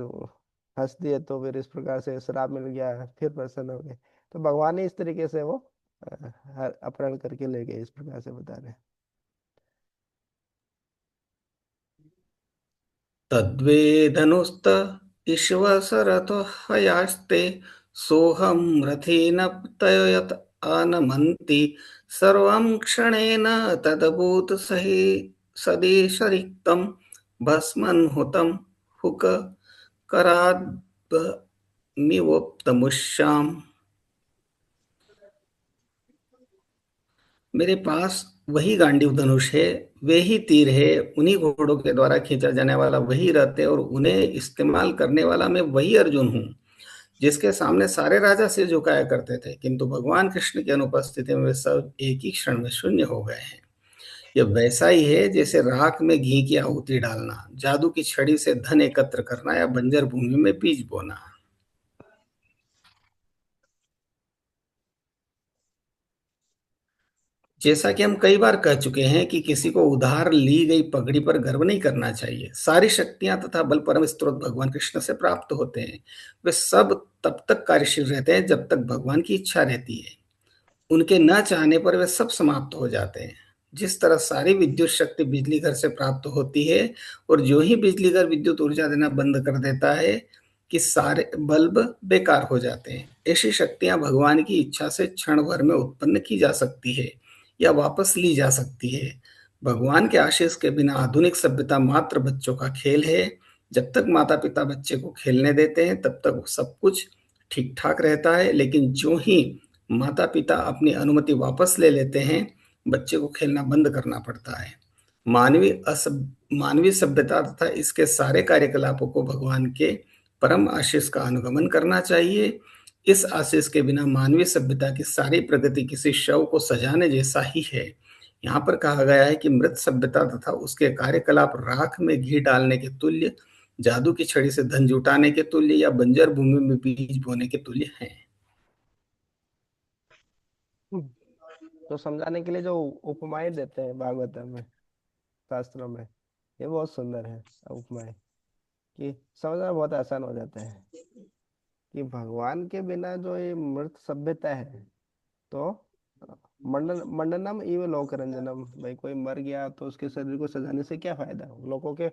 हंस दिए तो फिर इस प्रकार से श्राप मिल गया, फिर प्रसन्न हो गए, तो भगवान ने इस तरीके से वो अपहरण करके ले गए, इस प्रकार से बता रहे हैं। तद्वेदनुस्त ईश्वरतो हयास्ते सोहम रथेन तयत आनमन्ति सर्वं क्षणेन तदभूत सहि सदेशरिक्तं भस्मन् हुतं हुक कराद्मिवोक्तमुष्याम्। मेरे पास वही गांडीव धनुष है, वे ही तीर है, उन्हीं घोड़ों के द्वारा खींचा जाने वाला वही रथ है और उन्हें इस्तेमाल करने वाला मैं वही अर्जुन हूँ जिसके सामने सारे राजा सिर झुकाया करते थे, किंतु भगवान कृष्ण की अनुपस्थिति में वे सब एक ही क्षण में शून्य हो गए हैं। यह वैसा ही है जैसे राख में घी की आहुति डालना, जादू की छड़ी से धन एकत्र करना या बंजर भूमि में बीज बोना। जैसा कि हम कई बार कह चुके हैं कि किसी को उधार ली गई पगड़ी पर गर्व नहीं करना चाहिए। सारी शक्तियां तथा बल परम स्रोत भगवान कृष्ण से प्राप्त होते हैं। वे सब तब तक कार्यशील रहते हैं जब तक भगवान की इच्छा रहती है। उनके न चाहने पर वे सब समाप्त हो जाते हैं। जिस तरह सारी विद्युत शक्ति बिजली घर से प्राप्त होती है और जो ही बिजली घर विद्युत ऊर्जा देना बंद कर देता है कि सारे बल्ब बेकार हो जाते हैं, ऐसी शक्तियां भगवान की इच्छा से क्षण भर में उत्पन्न की जा सकती है या वापस ली जा सकती है। भगवान के आशीष के बिना आधुनिक सभ्यता मात्र बच्चों का खेल है। जब तक माता पिता बच्चे को खेलने देते हैं तब तक सब कुछ ठीक ठाक रहता है, लेकिन जो ही माता पिता अपनी अनुमति वापस ले लेते हैं, बच्चे को खेलना बंद करना पड़ता है। मानवीय सभ्यता तथा इसके सारे कार्यकलापों को भगवान के परम आशीष का अनुगमन करना चाहिए। इस आशीष के बिना मानवीय सभ्यता की सारी प्रगति किसी शव को सजाने जैसा ही है। यहाँ पर कहा गया है कि मृत सभ्यता तथा उसके कार्यकलाप राख में घी डालने के तुल्य, जादू की छड़ी से धन जुटाने के तुल्य या बंजर भूमि में बीज बोने के तुल्य हैं। तो समझाने के लिए जो उपमाएं देते हैं भागवतम में, शास्त्रों में, ये बहुत सुंदर है उपमाएं, कि समझना बहुत आसान हो जाता है कि भगवान के बिना जो ये मृत सभ्यता है, तो मंडनम इव लोकरंजनम, भाई कोई मर गया तो उसके शरीर को सजाने से क्या फायदा, लोगों के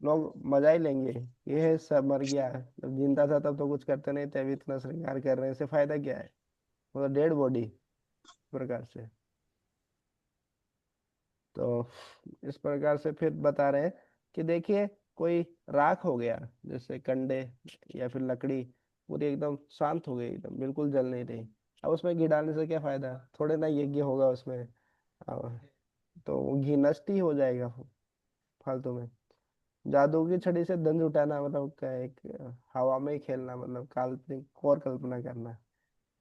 लोग मजा ही लेंगे, ये है सब मर गया, जब जिंदा था तब तो कुछ करते नहीं थे, अभी इतना श्रृंगार कर रहे हैं, इससे फायदा क्या है, वो तो डेड बॉडी प्रकार से। तो इस प्रकार से फिर बता रहे हैं कि देखिए, कोई राख हो गया, जैसे कंडे या फिर लकड़ी पूरी एकदम शांत हो गई, एकदम बिल्कुल जल नहीं रही, अब उसमें घी डालने से क्या फायदा, थोड़े ना यज्ञ होगा उसमें, अब तो वो घी नष्ट ही हो जाएगा फालतू में। जादू की छड़ी से धन जुटाना मतलब क्या है, एक हवा में ही खेलना, मतलब काल्पनिक और कल्पना करना।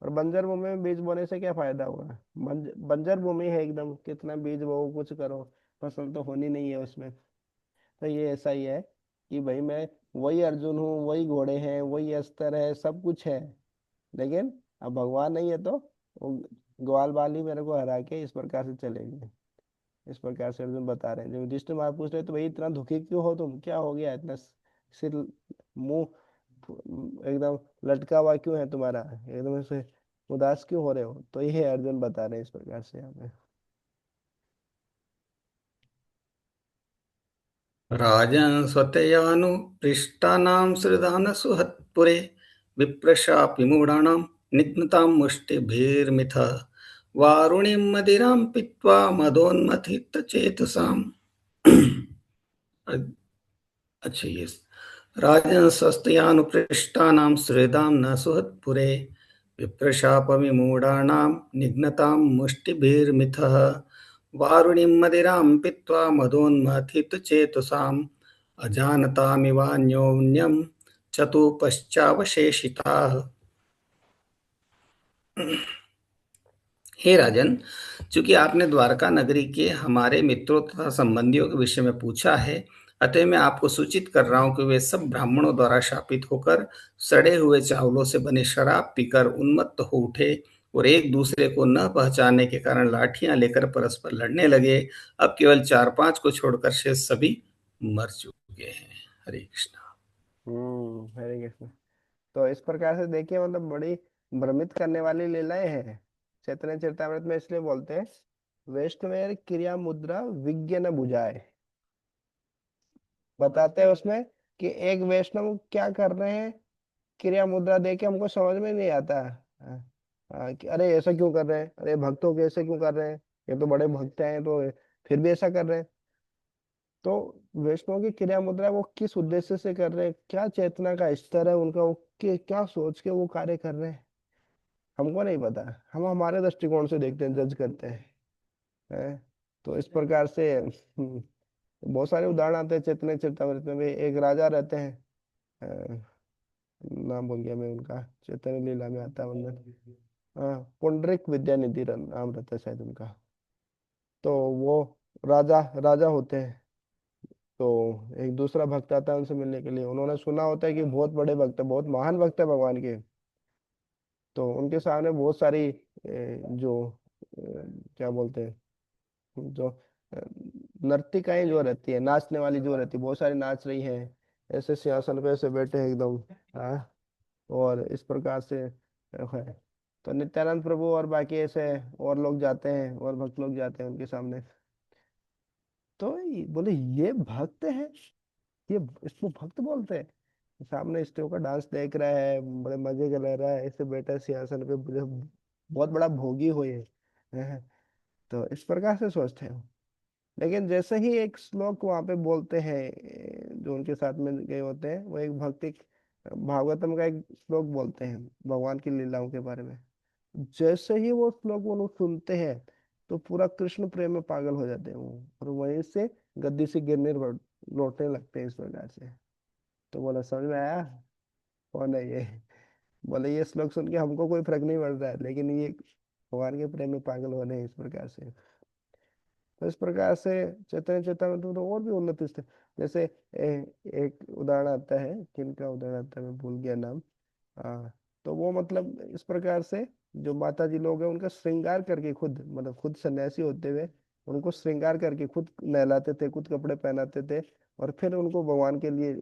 और बंजर भूमि में बीज बोने से क्या फायदा हुआ, बंजर भूमि है एकदम, कितना बीज बो कुछ करो, फसल तो होनी नहीं है उसमें। तो ये ऐसा ही है कि भाई मैं वही अर्जुन हूँ, वही घोड़े हैं, वही अस्त्र है, सब कुछ है, लेकिन अब भगवान नहीं है तो वो ग्वाल बाल ही मेरे को हरा के इस प्रकार से चलेंगे। इस प्रकार से अर्जुन बता रहे हैं। जब युधिष्ठिर महाराज पूछ रहे तो भाई इतना दुखी क्यों हो तुम, क्या हो गया, इतना सिर मुंह एकदम लटका हुआ क्यों है तुम्हारा, एकदम से उदास क्यों हो रहे हो, तो ये अर्जुन बता रहे हैं इस प्रकार से हमें। राजन् स्वतयानुपृष्टानां श्रधानसुहत्पुरे विप्रशापि मूढाणां निघ्नतां मुष्टिभिर्मिथः वारुणीं मदिरां पीत्वा मदोन्मथितचेतसाम्। अच्छा, ये राजन् स्वस्त्यानुपृष्टानां श्रेदां न सुहत्पुरे विप्रशापविमूढाणां निघ्नतां मुष्टिभिर्मिथः वारुणीं मदिरां पीत्वा मदोन्मथितचेतसाम् अजानतामिवान्योन्यं चतुष्पश्चावशेषिताः। हे राजन, चूंकि आपने द्वारका नगरी के हमारे मित्रों तथा संबंधियों के विषय में पूछा है, अतः मैं आपको सूचित कर रहा हूं कि वे सब ब्राह्मणों द्वारा शापित होकर सड़े हुए चावलों से बने शराब पीकर उन्मत्त हो उठे और एक दूसरे को न पहचानने के कारण लाठियां लेकर परस्पर लड़ने लगे। अब केवल 4-5 को छोड़कर शेष सभी मर चुके हैं। हरे कृष्णा। हरे कृष्ण। तो इस प्रकार से देखिए, मतलब बड़ी भ्रमित करने वाली लीलाएं हैं चैतन्य चरितमृत में, इसलिए बोलते हैं वैष्णवेर क्रिया मुद्रा विज्ञ न बुझाए। बताते हैं उसमें कि एक वैष्णव क्या कर रहे हैं, क्रिया मुद्रा देके हमको समझ में नहीं आता। हाँ, कि अरे ऐसा क्यों कर रहे हैं, अरे भक्तों के ऐसे क्यों कर रहे हैं, ये तो बड़े भक्त हैं तो फिर भी ऐसा कर रहे हैं। तो वैष्णव की क्रिया मुद्रा वो किस उद्देश्य से कर रहे हैं, क्या चेतना का स्तर है उनका, वो क्या सोच के वो कार्य कर रहे हैं, हमको नहीं पता। हम हमारे दृष्टिकोण से देखते हैं, जज करते हैं। तो इस प्रकार से बहुत सारे उदाहरण आते हैं चैतन्य चरितमृत में भी। एक राजा रहते हैं, अ, नाम भूल गया मैं उनका, चैतन्य लीला में आता है वर्णन। हाँ, पुंडरीक विद्यानिधि नाम रहता है शायद उनका। तो वो राजा राजा होते हैं, तो एक दूसरा भक्त आता है उनसे मिलने के लिए, उन्होंने सुना होता है कि बहुत बड़े भक्त है, बहुत महान भक्त है भगवान के। तो उनके सामने बहुत सारी जो क्या बोलते हैं, जो अ, नर्तिकाएं जो रहती है, नाचने वाली जो रहती है, बहुत सारी नाच रही हैं, ऐसे सिंहासन पे ऐसे बैठे हैं एकदम। हाँ, और इस प्रकार से है। तो नित्यानंद प्रभु और बाकी ऐसे और लोग जाते हैं, और भक्त लोग जाते हैं उनके सामने। तो बोले ये भक्त है, ये इसको भक्त बोलते हैं। सामने स्टेज का डांस देख रहा है, बड़े मजे का ले रहा है, ऐसे बैठा है सिंहासन पे, बहुत बड़ा भोगी हो ये। हैं? तो इस प्रकार से सोचते हैं। लेकिन जैसे ही एक श्लोक वहां पे बोलते हैं, जो उनके साथ में गए होते हैं, वो एक भक्ति भागवतम का एक श्लोक बोलते हैं भगवान की लीलाओं के बारे में। जैसे ही वो श्लोक वो लोग सुनते हैं, तो पूरा कृष्ण प्रेम में पागल हो जाते हैं वो, और वहीं से गद्दी से गिरने लौटने लगते हैं इस प्रकार से। तो बोला समझ में आया कौन है ये? बोले ये श्लोक सुन के हमको कोई फर्क नहीं पड़ रहा है, लेकिन ये भगवान के प्रेम में पागल होने हैं इस प्रकार से। तो इस प्रकार से चैतन्य चेतावनी तो और भी उन्नति स्थिति, जैसे एक उदाहरण आता है, किनका उदाहरण आता है मैं भूल गया नाम। हाँ, तो वो मतलब इस प्रकार से जो माता जी लोग हैं उनका श्रृंगार करके, खुद मतलब खुद सन्यासी होते हुए उनको श्रृंगार करके खुद नहलाते थे, खुद कपड़े पहनाते थे, और फिर उनको भगवान के लिए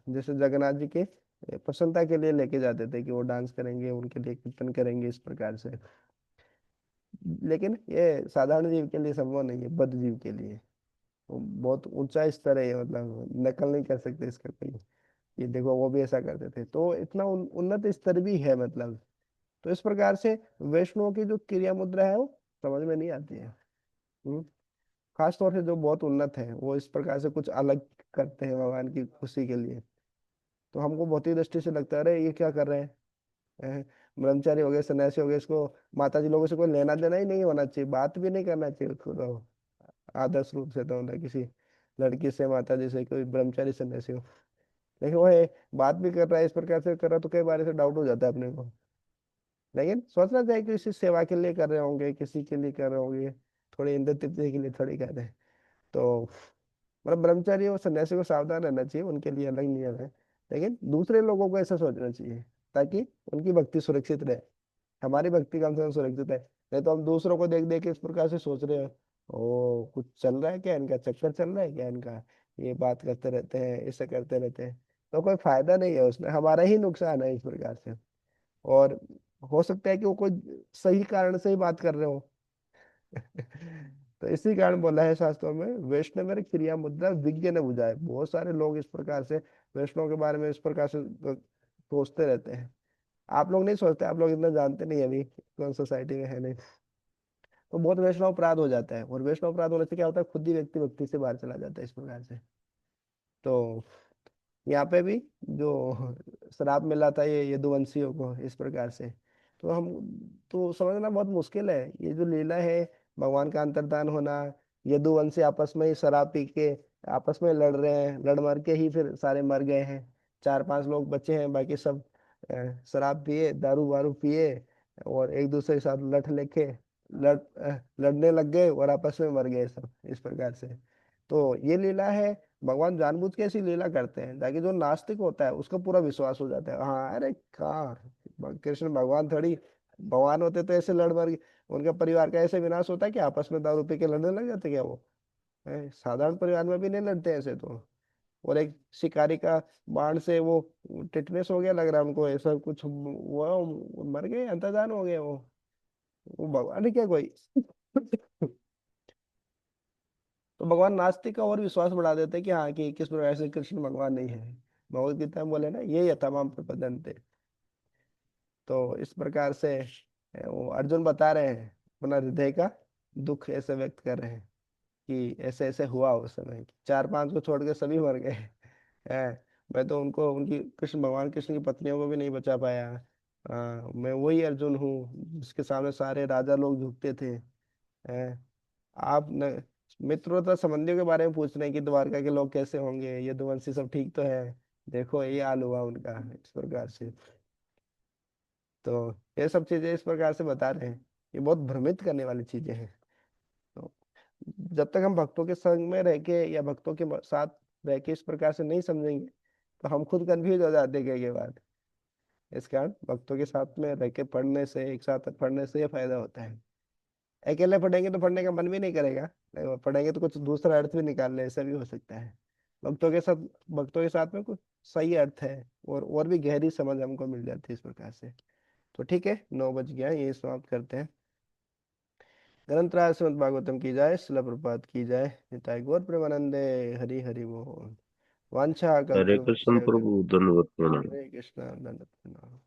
जैसे जगन्नाथ जी के प्रसन्नता के लिए लेके जाते थे कि वो डांस करेंगे, उनके लिए कीर्तन करेंगे इस प्रकार से। लेकिन ये साधारण जीव के लिए संभव नहीं है, बद्ध जीव के लिए वो बहुत ऊंचा स्तर है ये, मतलब नकल नहीं कर सकते इसका कोई। ये देखो वो भी ऐसा करते थे, तो इतना उन्नत स्तर भी है मतलब। तो इस प्रकार से वैष्णव की जो क्रिया मुद्रा है वो समझ में नहीं आती है। हम्म, खास तौर से जो बहुत उन्नत है वो इस प्रकार से कुछ अलग करते हैं भगवान की खुशी के लिए। तो हमको भौतिक दृष्टि से लगता है अरे ये क्या कर रहे हैं, हैं? ब्रह्मचारी हो गए, सन्यासी हो गए, इसको माता जी लोगों से कोई लेना देना ही नहीं होना चाहिए, बात भी नहीं करना चाहिए उसको तो, आदर्श रूप से तो ना किसी लड़की से, माता जी से, कोई ब्रह्मचारी सन्यासी हो। लेकिन वो है, बात भी कर रहा है इस प्रकार से कर रहा है, तो कई बार से डाउट हो जाता है अपने को। लेकिन सोचना चाहिए कि किसी सेवा के लिए कर रहे होंगे, किसी के लिए कर रहे होंगे, थोड़ी इंद्र तृप्ति के लिए थोड़ी कर रहे हैं। तो मतलब ब्रह्मचारी और सन्यासी को सावधान रहना चाहिए, उनके लिए अलग नियम है। लेकिन दूसरे लोगों को ऐसा सोचना चाहिए ताकि उनकी भक्ति सुरक्षित रहे, हमारी भक्ति कम से कम सुरक्षित है। नहीं तो हम दूसरों को देख देख के इस प्रकार से सोच रहे हैं, ओ कुछ चल रहा है क्या इनका, चक्कर चल रहा है क्या इनका, ये बात करते रहते हैं, ऐसा करते रहते हैं, तो कोई फायदा नहीं है उसमें, हमारा ही नुकसान है इस प्रकार से। और हो सकता है कि वो कोई सही कारण से ही बात कर रहे हो। तो इसी कारण बोला है शास्त्रों में, वैष्णव क्रिया मुद्रा विज्ञ न बुझाए। बहुत सारे लोग इस प्रकार से वैष्णव के बारे में इस प्रकार से सोचते रहते हैं। आप लोग नहीं सोचते, आप लोग इतना जानते नहीं अभी कौन सोसाइटी में है नहीं। तो बहुत वैष्णव अपराध हो जाता है, और वैष्णव अपराध होने से क्या होता है, खुद ही व्यक्ति भक्ति से बाहर चला जाता है इस प्रकार से। तो यहाँ पे भी जो श्राप मिला था ये यदुवंशियों को इस प्रकार से, तो हम तो समझना बहुत मुश्किल है ये जो लीला है, भगवान का अंतर्धान होना। यदुवंशी आपस में ही शराब पी के आपस में लड़ रहे हैं, लड़ मर के ही फिर सारे मर गए हैं। चार पांच लोग बचे हैं, बाकी सब शराब पिए, दारू वारू पिए, और एक दूसरे के साथ लठ लेके लड़ने लग गए, और आपस में मर गए सब इस प्रकार से। तो ये लीला है, भगवान जानबूझ के ऐसी लीला करते हैं ताकि जो नास्तिक होता है उसको पूरा विश्वास हो जाता है, हाँ अरे कहाँ कृष्ण भगवान थोड़ी, भगवान होते तो ऐसे लड़ मर उनका परिवार का ऐसे विनाश होता है कि आपस में दारू पी के लड़ने लग जाते क्या वो? साधारण परिवार में भी नहीं लड़ते ऐसे तो। और एक शिकारी का बाण से वो टिटनेस हो गया लग रहा है उनको, ऐसा कुछ वो मर गए, अंतर्धान हो गए वो भगवान है क्या कोई? तो भगवान नास्तिक का और विश्वास बढ़ा देते हैं कि हाँ कि किस प्रकार से कृष्ण भगवान नहीं है। भगवत गीता में बोले ना, ये यथामाम प्रपद्यन्ते। तो इस प्रकार से वो अर्जुन बता रहे हैं, अपना हृदय का दुख ऐसे व्यक्त कर रहे हैं कि ऐसे ऐसे हुआ उस समय कि चार पांच को छोड़ के सभी मर गए हैं। मैं तो उनको उनकी कृष्ण भगवान कृष्ण की पत्नियों को भी नहीं बचा पाया। मैं वही अर्जुन हूँ जिसके सामने सारे राजा लोग झुकते थे। आप न मित्रता संबंधियों के बारे में पूछ रहे हैं कि द्वारका के लोग कैसे होंगे, यदुवंशी सब ठीक तो है, देखो ये हाल हुआ उनका इस प्रकार से। तो ये सब चीजें इस प्रकार से बता रहे हैं, ये बहुत भ्रमित करने वाली चीजें हैं। तो जब तक हम भक्तों के संग में रह के या भक्तों के साथ रह के इस प्रकार से नहीं समझेंगे, तो हम खुद कंफ्यूज हो जाते हैं कई कई बार। इस कारण भक्तों के साथ में रह के पढ़ने से, एक साथ पढ़ने से ये फायदा होता है। अकेले पढ़ेंगे तो पढ़ने का मन भी नहीं करेगा, नहीं, वो पढ़ेंगे तो कुछ दूसरा अर्थ भी निकाल ले, ऐसा भी हो सकता है। भक्तों के साथ, भक्तों के साथ में कुछ सही अर्थ है, और भी गहरी समझ हमको मिल जाती है इस प्रकार से। तो ठीक है, 9 बज गया, यही समाप्त करते हैं। ग्रंथ राज श्रीमद् भागवतम की जाए, शिला प्रपात की जाए, निताय गौर प्रेमानंदे। हरि हरि बोल। वांछा हरे कल्पतरुभ्यश्च कृष्ण प्रभु, दंडवत प्रणाम। हरे कृष्ण, दंडवत प्रणाम।